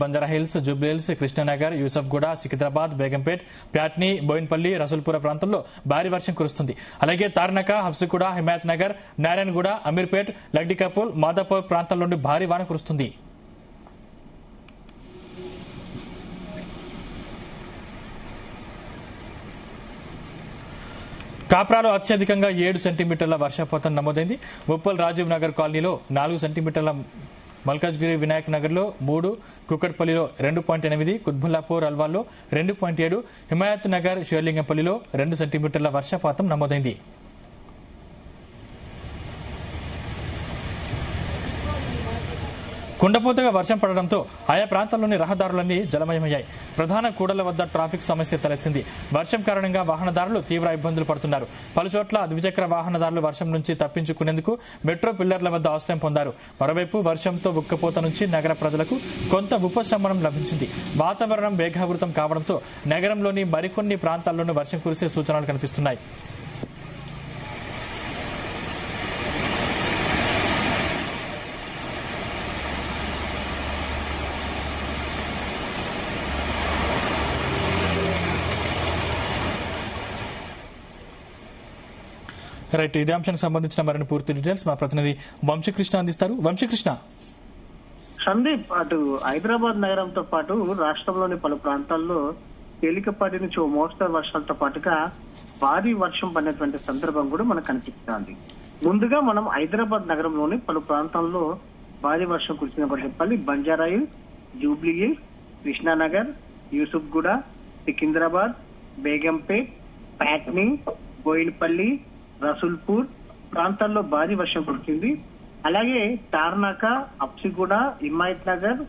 బంజారాహిల్స్, జూబ్లీహిల్స్, కృష్ణానగర్, యూసఫ్గూడ, సికింద్రాబాద్, బేగంపేట్, ప్యాట్నీ, బోయిన్పల్లి, రసూల్పుర ప్రాంతంలో భారీ వర్షం కురుస్తుంది. అలాగే తార్నక, హబ్సిగూడ, హిమాయత్ నగర్, నారాయణగూడ, అమీర్పేట్, లగ్డికపూల్, మాదాపూర్ ప్రాంతాల నుండి భారీ వాన కురుస్తుంది. కాప్రాలో అత్యధికంగా 7 సెంటీమీటర్ల వర్షపాతం నమోదైంది. ఉప్పల్ రాజీవ్ నగర్ కాలనీలో 4 సెంటీమీటర్ల, మల్కాజ్గిరి వినాయక్ నగర్లో 3, కుక్కట్పల్లిలో 2.8, కుత్బుల్లాపూర్ అల్వాల్లో 2.7, హిమాయత్ నగర్, షేర్లింగంపల్లిలో 2 సెంటీమీటర్ల వర్షపాతం నమోదైంది. కుండపోతగా వర్షం పడడంతో ఆయా ప్రాంతాల్లోని రహదారులన్నీ జలమయమయ్యాయి. ప్రధాన కూడళ్ల వద్ద ట్రాఫిక్ సమస్య తలెత్తింది. వర్షం కారణంగా వాహనదారులు తీవ్ర ఇబ్బందులు పడుతున్నారు. పలుచోట్ల ద్విచక్ర వాహనదారులు వర్షం నుంచి తప్పించుకునేందుకు మెట్రో పిల్లర్ల వద్ద ఆశ్రయం పొందారు. మరోవైపు వర్షంతో ఉక్కపోత నుంచి నగర ప్రజలకు కొంత ఉపశమనం లభించింది. వాతావరణం మేఘావృతం కావడంతో నగరంలోని మరికొన్ని ప్రాంతాల్లోనూ వర్షం కురిసే సూచనలు కనిపిస్తున్నాయి. రైట్, ఇదే అంశానికి సంబంధించిన మరిన్ని పూర్తి డీటెయిల్స్ మా ప్రతినిధి వంశీకృష్ణ అందిస్తారు. వంశీకృష్ణ. సందీప్, అటు హైదరాబాద్ నగరంతో పాటు రాష్ట్రంలోని పలు ప్రాంతాల్లో తేలికపాటి నుంచి ఓ మోస్తరు వర్షాలతో పాటుగా భారీ వర్షం పడినటువంటి సందర్భం కూడా మనకు కనిపిస్తోంది. ముందుగా మనం హైదరాబాద్ నగరంలోని పలు ప్రాంతాల్లో భారీ వర్షం కురిసినప్పుడు చెప్పాలి. బంజారాయిల్, జూబ్లీహిల్, కృష్ణానగర్, యూసుఫ్గూడ, సికింద్రాబాద్, బేగంపేట్, ప్యాట్నీ, బోయిన్పల్లి, రసూల్పూర్ ప్రాంతాల్లో భారీ వర్షం కురిసింది. అలాగే తార్నాక, హబ్సిగూడ, హిమాయత్ నగర్,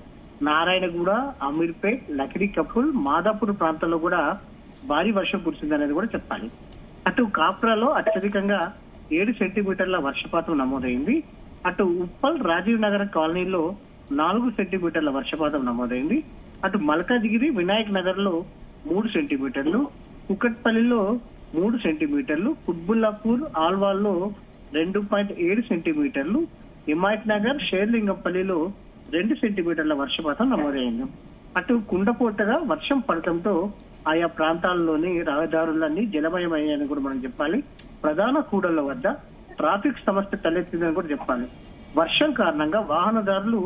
నారాయణగూడ, అమీర్పేట్, లక్డీకపూల్, మాదాపూర్ ప్రాంతాల్లో కూడా భారీ వర్షం కురిసింది అనేది కూడా చెప్పాలి. అటు కాప్రాలో అత్యధికంగా 7 సెంటీమీటర్ల వర్షపాతం నమోదైంది. అటు ఉప్పల్ రాజీవ్ నగర్ కాలనీలో 4 సెంటీమీటర్ల వర్షపాతం నమోదైంది. అటు మల్కాజ్గిరి వినాయక్ నగర్ లో 3 సెంటీమీటర్లు, కుకట్పల్లిలో 3 సెంటీమీటర్లు, కుత్బుల్లాపూర్ ఆల్వాల్లో 2.7 సెంటీమీటర్లు, హిమాయత్ నగర్, షేర్లింగంపల్లిలో 2 సెంటీమీటర్ల వర్షపాతం నమోదైంది. అటు కుండపోతగా వర్షం పడటంతో ఆయా ప్రాంతాల్లోని రహదారులన్నీ జలమయమయ్యాయని కూడా మనం చెప్పాలి. ప్రధాన కూడళ్ల వద్ద ట్రాఫిక్ సమస్య తలెత్తిందని కూడా చెప్పాలి. వర్షం కారణంగా వాహనదారులు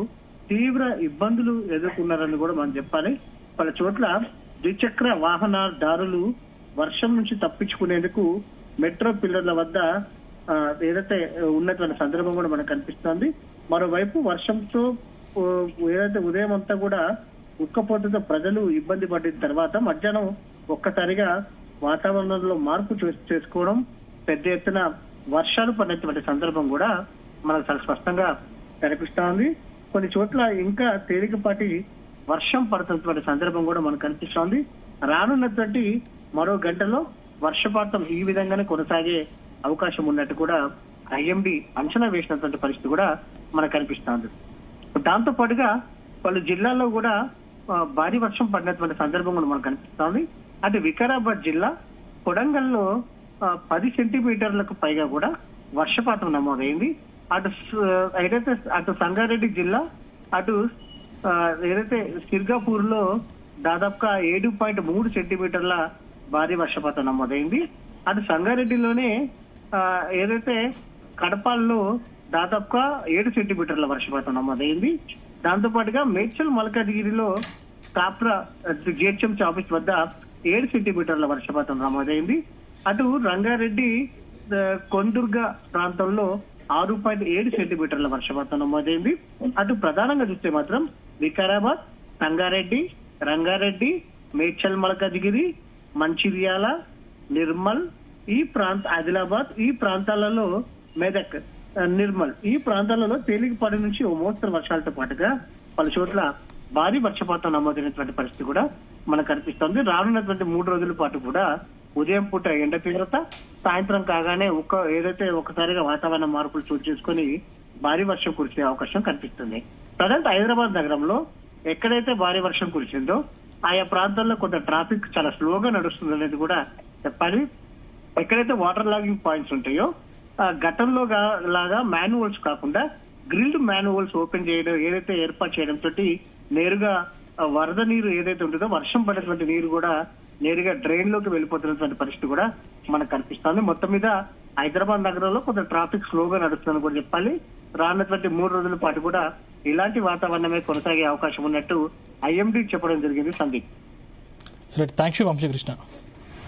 తీవ్ర ఇబ్బందులు ఎదుర్కొన్నారని కూడా మనం చెప్పాలి. పలు చోట్ల ద్విచక్ర వాహనదారులు వర్షం నుంచి తప్పించుకునేందుకు మెట్రో పిల్లర్ల వద్ద ఏదైతే ఉన్నటువంటి సందర్భం కూడా మనకు కనిపిస్తోంది. మరోవైపు వర్షంతో ఏదైతే ఉదయం అంతా కూడా ఉక్కపోతతో ప్రజలు ఇబ్బంది పడిన తర్వాత మధ్యాహ్నం ఒక్కసారిగా వాతావరణంలో మార్పు చేసుకోవడం, పెద్ద ఎత్తున వర్షాలు పడినటువంటి సందర్భం కూడా మనకు చాలా స్పష్టంగా కనిపిస్తోంది. కొన్ని చోట్ల ఇంకా తేలికపాటి వర్షం పడుతున్నటువంటి సందర్భం కూడా మనకు కనిపిస్తోంది. రానున్నటువంటి మరో గంటలో వర్షపాతం ఈ విధంగానే కొనసాగే అవకాశం ఉన్నట్టు కూడా ఐఎండీ అంచనా వేసినటువంటి పరిస్థితి కూడా మనకు కనిపిస్తోంది. దాంతో పాటుగా పలు జిల్లాల్లో కూడా భారీ వర్షం పడినటువంటి సందర్భం కూడా మనకు కనిపిస్తోంది. అటు వికారాబాద్ జిల్లా కొడంగల్లో 10 సెంటీమీటర్లకు పైగా కూడా వర్షపాతం నమోదైంది. అటు సంగారెడ్డి జిల్లా, అటు ఏదైతే సిర్గాపూర్ లో దాదాపుగా 7.3 సెంటీమీటర్ల భారీ వర్షపాతం నమోదైంది. అటు సంగారెడ్డిలోనే ఏదైతే కడపాల్లో దాదాపుగా 7 సెంటీమీటర్ల వర్షపాతం నమోదైంది. దాంతో పాటుగా మేడ్చల్ మల్కాజ్గిరిలో కాప్రా జిహెచ్ఎంసీ ఆఫీస్ వద్ద 7 సెంటీమీటర్ల వర్షపాతం నమోదైంది. అటు రంగారెడ్డి కొందుర్గ ప్రాంతంలో 6.7 సెంటీమీటర్ల వర్షపాతం నమోదైంది. అటు ప్రధానంగా చూస్తే మాత్రం వికారాబాద్, సంగారెడ్డి, రంగారెడ్డి, మేడ్చల్ మల్కాజ్గిరి, మంచిర్యాల, నిర్మల్, ఆదిలాబాద్ ఈ ప్రాంతాలలో, మెదక్, నిర్మల్ ఈ ప్రాంతాలలో తేలికపాటి నుంచి ఓ మోస్తరు వర్షాలతో పాటుగా పలు చోట్ల భారీ వర్షపాతం నమోదైనటువంటి పరిస్థితి కూడా మనకు కనిపిస్తోంది. రానున్నటువంటి 3 రోజుల పాటు కూడా ఉదయం పూట ఎండ తీవ్రత, సాయంత్రం కాగానే ఏదైతే ఒకసారిగా వాతావరణ మార్పులు చోటు చేసుకుని భారీ వర్షం కురిసే అవకాశం కనిపిస్తుంది. ప్రజెంట్ హైదరాబాద్ నగరంలో ఎక్కడైతే భారీ వర్షం కురిసిందో ఆయా ప్రాంతాల్లో కొంత ట్రాఫిక్ చాలా స్లోగా నడుస్తుంది అనేది కూడా చెప్పాలి. ఎక్కడైతే వాటర్ లాగింగ్ పాయింట్స్ ఉంటాయో గతంలో లాగా మాన్యువల్స్ కాకుండా గ్రిల్డ్ మాన్యువల్స్ ఓపెన్ చేయడం, ఏదైతే ఏర్పాటు చేయడం తోటి నేరుగా వరద నీరు ఏదైతే ఉంటుందో వర్షం పడేటువంటి నీరు కూడా నేరుగా డ్రైన్ లోకి వెళ్ళిపోతున్నటువంటి పరిస్థితి కూడా మనకు కనిపిస్తుంది. మొత్తం మీద హైదరాబాద్ నగరంలో కొంత ట్రాఫిక్ స్లోగా నడుస్తుందని కూడా చెప్పాలి. రానున్నటువంటి 3 రోజుల పాటు కూడా ఇలాంటి వాతావరణమే కొనసాగే అవకాశం ఉన్నట్టు ఐఎండీ చెప్పడం జరిగింది. Sandeep, thank you Vamsikrishna.